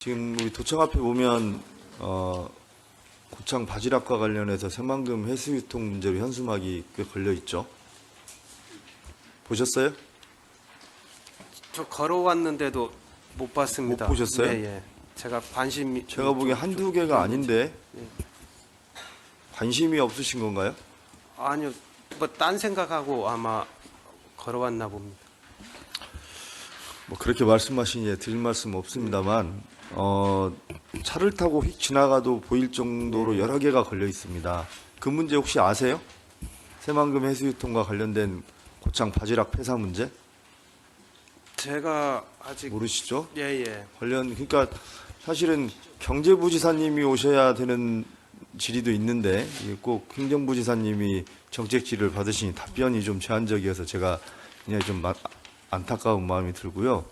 지금 우리 도청 앞에 보면 고창 바지락과 관련해서 새만금 해수유통 문제로 현수막이 꽤 걸려 있죠. 보셨어요? 저 걸어왔는데도 못 봤습니다. 못 보셨어요? 예, 예. 제가 관심이 제가 보기엔 한두 개가 아닌데 관심이 없으신 건가요? 아니요. 뭐 딴 생각하고 아마 걸어왔나 봅니다. 뭐 그렇게 말씀하시니 드릴 말씀 없습니다만 차를 타고 휙 지나가도 보일 정도로 여러 개가 걸려 있습니다. 그 문제 혹시 아세요? 새만금 해수유통과 관련된 고창 바지락 폐사 문제 제가 아직 모르시죠? 예, 예. 그러니까 사실은 경제부지사님이 오셔야 되는 질의도 있는데 이게 꼭 행정부지사님이 정책 질의를 받으시니 답변이 좀 제한적이어서 제가 그냥 좀 안타까운 마음이 들고요.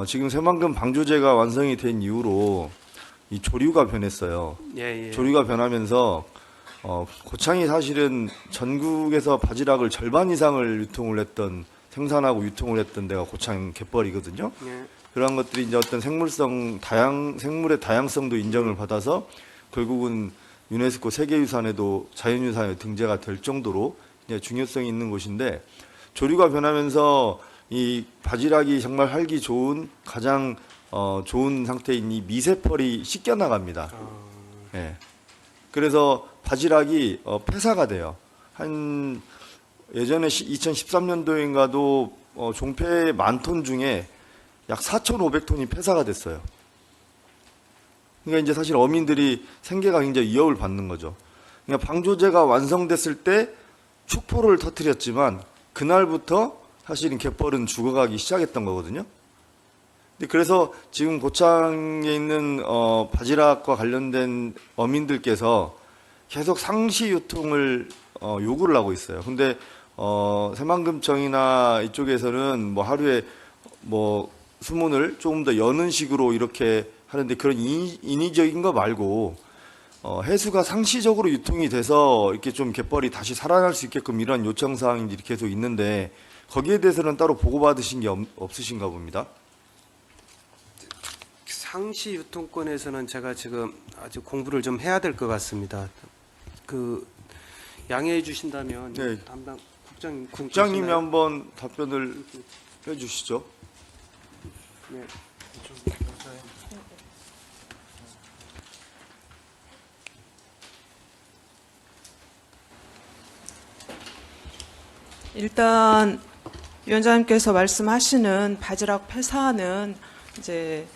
지금 새만금 방조제가 완성이 된 이후로 이 조류가 변했어요. 예, 예. 조류가 변하면서 고창이 사실은 전국에서 바지락을 절반 이상을 생산하고 유통을 했던 데가 고창 갯벌이거든요. 예. 그러한 것들이 이제 어떤 생물의 다양성도 인정을 받아서 결국은 유네스코 세계유산에도 자연유산에 등재가 될 정도로 이제 중요성이 있는 곳인데 조류가 변하면서 이 바지락이 정말 활기 좋은 가장 좋은 상태인 이 미세펄이 씻겨 나갑니다. 예. 그래서 바지락이 폐사가 돼요. 예전에 2013년도인가도 종폐 10,000톤 중에 약 4,500톤이 폐사가 됐어요. 그러니까 이제 사실 어민들이 생계가 굉장히 위협을 받는 거죠. 그러니까 방조제가 완성됐을 때 축포를 터뜨렸지만 그날부터 사실은 갯벌은 죽어가기 시작했던 거거든요. 그래서 지금 고창에 있는 바지락과 관련된 어민들께서 계속 상시 유통을 요구를 하고 있어요. 근데 새만금청이나 이쪽에서는 뭐 하루에 뭐 수문을 조금 더 여는 식으로 이렇게 하는데 그런 인위적인 거 말고 해수가 상시적으로 유통이 돼서 이렇게 좀 갯벌이 다시 살아날 수 있게끔 이런 요청 사항들이 계속 있는데 거기에 대해서는 따로 보고받으신 게 없으신가 봅니다. 상시 유통권에서는 제가 지금 아직 공부를 좀 해야 될 것 같습니다. 그 양해해 주신다면 네. 담당 국장님 국장님이 한번 답변을 해주시죠. 네. 일단 위원장님께서 말씀하시는 바지락 폐사는 이제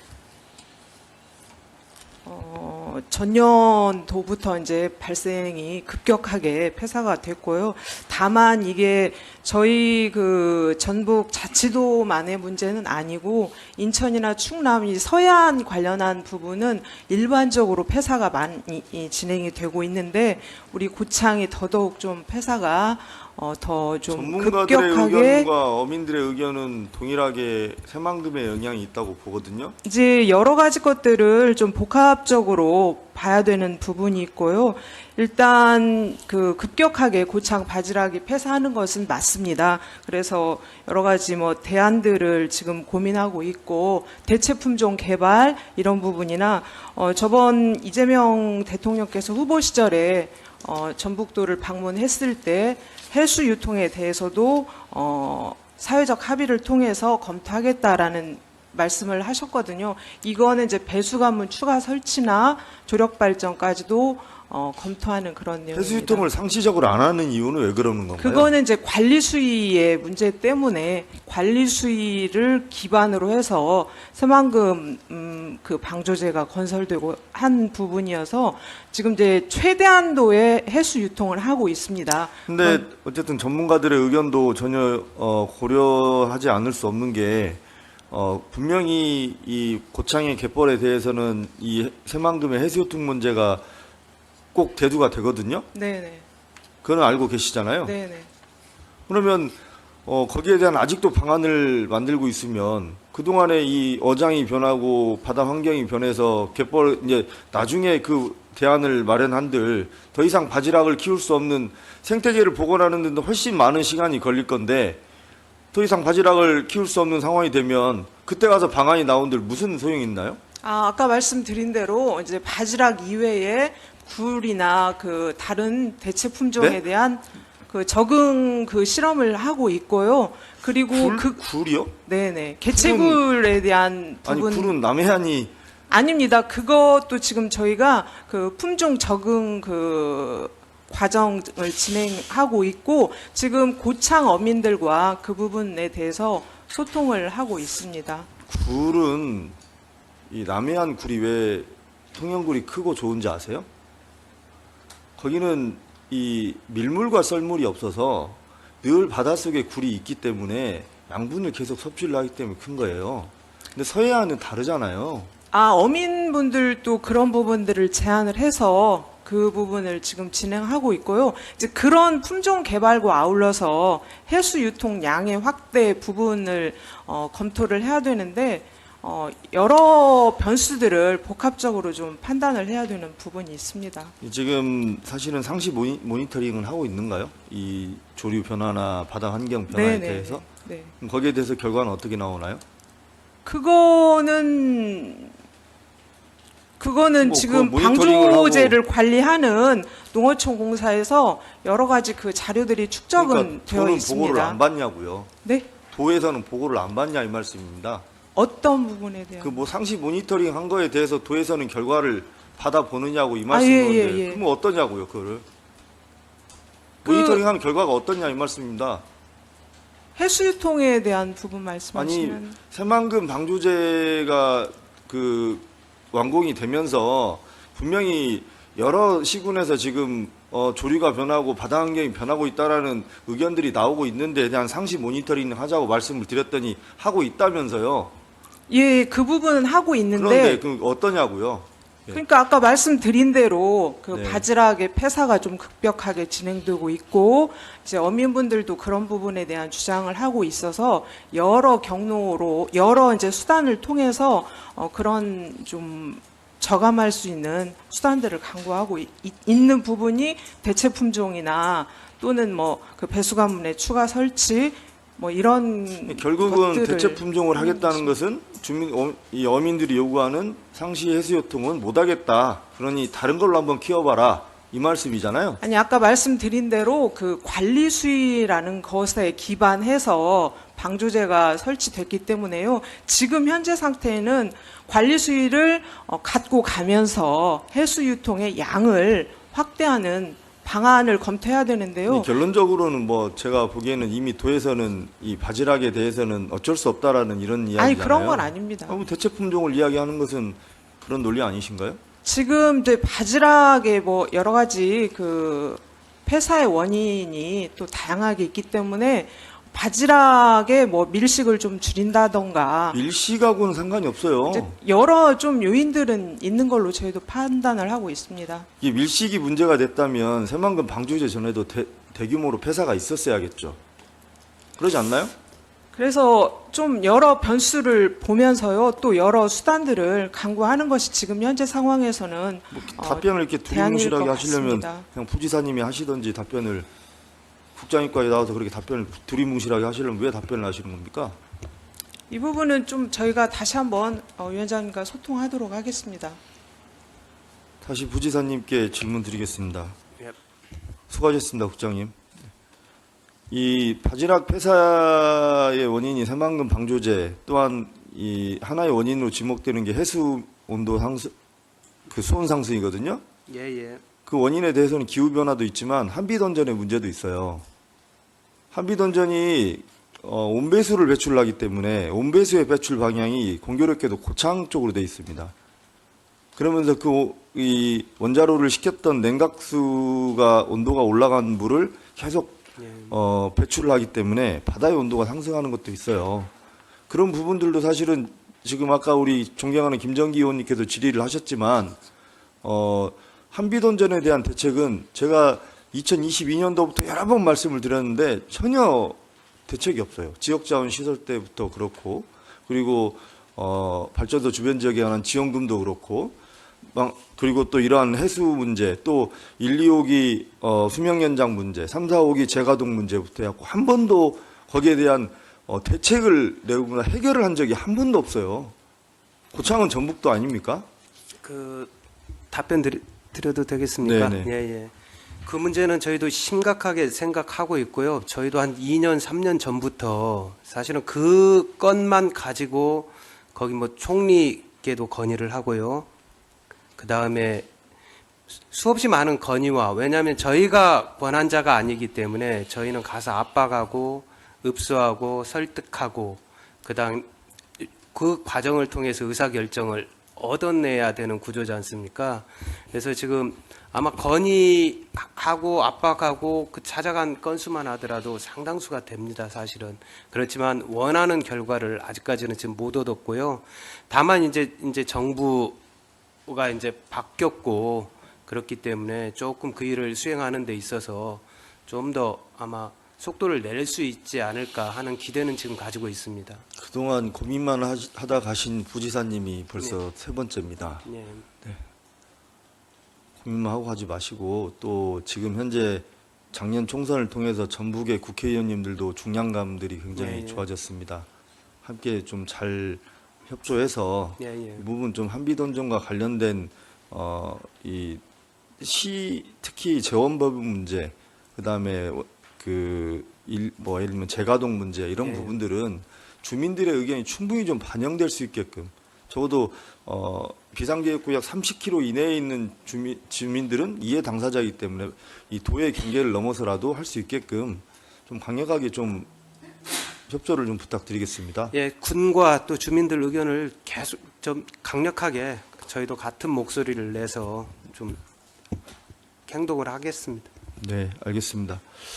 전년도부터 이제 발생이 급격하게 폐사가 됐고요. 다만 이게 저희 그 전북 자치도만의 문제는 아니고 인천이나 충남 이 서해안 관련한 부분은 일반적으로 폐사가 많이 진행이 되고 있는데 우리 고창이 더더욱 좀 폐사가 더 좀 전문가들의 급격하게 의견과 어민들의 의견은 동일하게 새만금에 영향이 있다고 보거든요. 이제 여러 가지 것들을 좀 복합적으로 봐야 되는 부분이 있고요. 일단 그 급격하게 고창 바지락이 폐사하는 것은 맞습니다. 그래서 여러 가지 뭐 대안들을 지금 고민하고 있고 대체 품종 개발 이런 부분이나 저번 이재명 대통령께서 후보 시절에 전북도를 방문했을 때 해수 유통에 대해서도 사회적 합의를 통해서 검토하겠다라는 말씀을 하셨거든요. 이거는 이제 배수관문 추가 설치나 조력 발전까지도 검토하는 그런 내용입니다. 해수유통을 상시적으로 안 하는 이유는 왜 그러는 건가요? 그거는 이제 관리 수위의 문제 때문에 관리 수위를 기반으로 해서 새만금 그 방조제가 건설되고 한 부분이어서 지금 이제 최대한도의 해수 유통을 하고 있습니다. 근데 어쨌든 전문가들의 의견도 전혀 고려하지 않을 수 없는 게 분명히 이 고창의 갯벌에 대해서는 이 새만금의 해수유통 문제가 꼭 대두가 되거든요. 네네. 그건 알고 계시잖아요. 네네. 그러면 거기에 대한 아직도 방안을 만들고 있으면 그동안에 이 어장이 변하고 바다 환경이 변해서 갯벌 이제 나중에 그 대안을 마련한들 더 이상 바지락을 키울 수 없는 생태계를 복원하는 데도 훨씬 많은 시간이 걸릴 건데 더 이상 바지락을 키울 수 없는 상황이 되면 그때 가서 방안이 나온들 무슨 소용이 있나요? 아까 말씀드린 대로 이제 바지락 이외에 굴이나 그 다른 대체 품종에 네? 대한 그 적응 그 실험을 하고 있고요. 그리고 굴이요? 네네 개체굴에 대한 아니 부분 굴은 남해안이 아닙니다. 그것도 지금 저희가 그 품종 적응 그 과정을 진행하고 있고 지금 고창 어민들과 그 부분에 대해서 소통을 하고 있습니다. 굴은 이 남해안 굴이 왜 통영굴이 크고 좋은지 아세요? 거기는 이 밀물과 썰물이 없어서 늘 바닷속에 굴이 있기 때문에 양분을 계속 섭취를 하기 때문에 큰 거예요. 근데 서해안은 다르잖아요. 어민분들도 그런 부분들을 제안을 해서 그 부분을 지금 진행하고 있고요. 이제 그런 품종 개발과 아울러서 해수 유통 양의 확대 부분을 검토를 해야 되는데 여러 변수들을 복합적으로 좀 판단을 해야 되는 부분이 있습니다. 지금 사실은 상시 모니터링을 하고 있는가요? 이 조류 변화나 바다 환경 변화에 네네. 대해서? 네. 그럼 거기에 대해서 결과는 어떻게 나오나요? 그거는 뭐 지금 그 모니터링을 방조제를 관리하는 농어촌 공사에서 여러 가지 그 자료들이 축적은 그러니까 되어 도는 있습니다. 보고를 안 받냐고요. 네? 도에서는 보고를 안 받냐 이 말씀입니다. 어떤 부분에 대한? 그 뭐 상시 모니터링 한 거에 대해서 도에서는 결과를 받아 보느냐고 이 예, 말씀인데 예. 그러면 어떠냐고요, 그거를? 그- 모니터링한 결과가 어떠냐 이 말씀입니다. 해수 유통에 대한 부분 아니 말씀하시는 새만금 방조제가 그 완공이 되면서 분명히 여러 시군에서 지금 조류가 변하고 바다 환경이 변하고 있다라는 의견들이 나오고 있는데 대한 상시 모니터링 하자고 말씀을 드렸더니 하고 있다면서요. 예, 그 부분은 하고 그런데 있는데 그 어떠냐고요? 예. 그러니까 아까 말씀드린 대로 그 네. 바지락의 폐사가 좀 급격하게 진행되고 있고 이제 어민분들도 그런 부분에 대한 주장을 하고 있어서 여러 경로로 여러 이제 수단을 통해서 그런 좀 저감할 수 있는 수단들을 강구하고 있는 부분이 대체 품종이나 또는 뭐 그 배수관문의 추가 설치 뭐 이런 결국은 것들을 대체 품종을 하겠다는 것은 이 어민들이 요구하는 상시 해수요통은 못하겠다. 그러니 다른 걸로 한번 키워봐라 이 말씀이잖아요. 아니 아까 말씀드린 대로 그 관리 수위라는 것에 기반해서 방조제가 설치됐기 때문에요. 지금 현재 상태에는 관리 수위를 갖고 가면서 해수 유통의 양을 확대하는 방안을 검토해야 되는데요. 결론적으로는 뭐 제가 보기에는 이미 도에서는 이 바지락에 대해서는 어쩔 수 없다라는 이런 이야기잖아요. 아니 그런 건 아닙니다. 뭐 대체 품종을 이야기하는 것은 그런 논리 아니신가요? 지금 이제 바지락의 뭐 여러 가지 그 폐사의 원인이 또 다양하게 있기 때문에 바지락의 뭐 밀식을 좀 줄인다던가 일시하고는 상관이 없어요. 이제 여러 좀 요인들은 있는 걸로 저희도 판단을 하고 있습니다. 이게 밀식이 문제가 됐다면 새만금 방조제 전에도 대규모로 폐사가 있었어야겠죠. 그러지 않나요? 그래서 좀 여러 변수를 보면서요, 또 여러 수단들을 강구하는 것이 지금 현재 상황에서는 답변을 이렇게 대안일 두리뭉실하게 것 하시려면 같습니다. 그냥 부지사님이 하시던지 답변을 국장님과에 나와서 그렇게 답변을 두리뭉실하게 하시려면 왜 답변을 하시는 겁니까? 이 부분은 좀 저희가 다시 한번 위원장님과 소통하도록 하겠습니다. 다시 부지사님께 질문 드리겠습니다. 예. 수고하셨습니다, 국장님. 이 바지락 폐사의 원인이 새만금 방조제 또한 이 하나의 원인으로 지목되는 게 해수 온도 상승, 그 수온 상승이거든요. 예. 그 원인에 대해서는 기후 변화도 있지만 한비던전의 문제도 있어요. 한비던전이 온배수를 배출하기 때문에 온배수의 배출 방향이 공교롭게도 고창 쪽으로 돼 있습니다. 그러면서 이 원자로를 식혔던 냉각수가 온도가 올라간 물을 계속 예. 배출을 하기 때문에 바다의 온도가 상승하는 것도 있어요. 그런 부분들도 사실은 지금 아까 우리 존경하는 김정기 의원님께서 질의를 하셨지만 한비던전에 대한 대책은 제가 2022년도부터 여러 번 말씀을 드렸는데 전혀 대책이 없어요. 지역자원 시설 때부터 그렇고 그리고 발전소 주변 지역에 관한 지원금도 그렇고 그리고 또 이러한 해수 문제 또 1, 2호기 수명 연장 문제 3, 4호기 재가동 문제부터 해갖고 한 번도 거기에 대한 대책을 내거나 해결을 한 적이 한 번도 없어요. 고창은 전북도 아닙니까? 그 답변 드려도 되겠습니까? 네네. 예. 그 문제는 저희도 심각하게 생각하고 있고요. 저희도 한 2년, 3년 전부터 사실은 그 건만 가지고 거기 뭐 총리께도 건의를 하고요. 그 다음에 수없이 많은 건의와, 왜냐하면 저희가 권한자가 아니기 때문에 저희는 가서 압박하고 읍수하고 설득하고 그다음 그 과정을 통해서 의사결정을 얻어내야 되는 구조지 않습니까? 그래서 지금 아마 건의하고 압박하고 그 찾아간 건수만 하더라도 상당수가 됩니다, 사실은. 그렇지만 원하는 결과를 아직까지는 지금 못 얻었고요. 다만 이제 정부가 이제 바뀌었고 그렇기 때문에 조금 그 일을 수행하는 데 있어서 좀 더 아마 속도를 낼 수 있지 않을까 하는 기대는 지금 가지고 있습니다. 그동안 고민만 하다 가신 부지사님이 벌써 세 번째입니다. 예. 고민만 하고 하지 마시고 또 지금 현재 작년 총선을 통해서 전북의 국회의원님들도 중량감들이 굉장히 예. 좋아졌습니다. 함께 좀 잘 협조해서 예. 이 부분 좀 한비돈정과 관련된 이 특히 재원법 문제, 그다음에 예를 들면 재가동 문제 이런 예. 부분들은 주민들의 의견이 충분히 좀 반영될 수 있게끔 적어도 비상계획구역 30km 이내에 있는 주민들은 이해 당사자이기 때문에 이 도의 경계를 넘어서라도 할 수 있게끔 좀 강력하게 좀 협조를 좀 부탁드리겠습니다. 예, 군과 또 주민들 의견을 계속 좀 강력하게 저희도 같은 목소리를 내서 좀 행동을 하겠습니다. 네, 알겠습니다.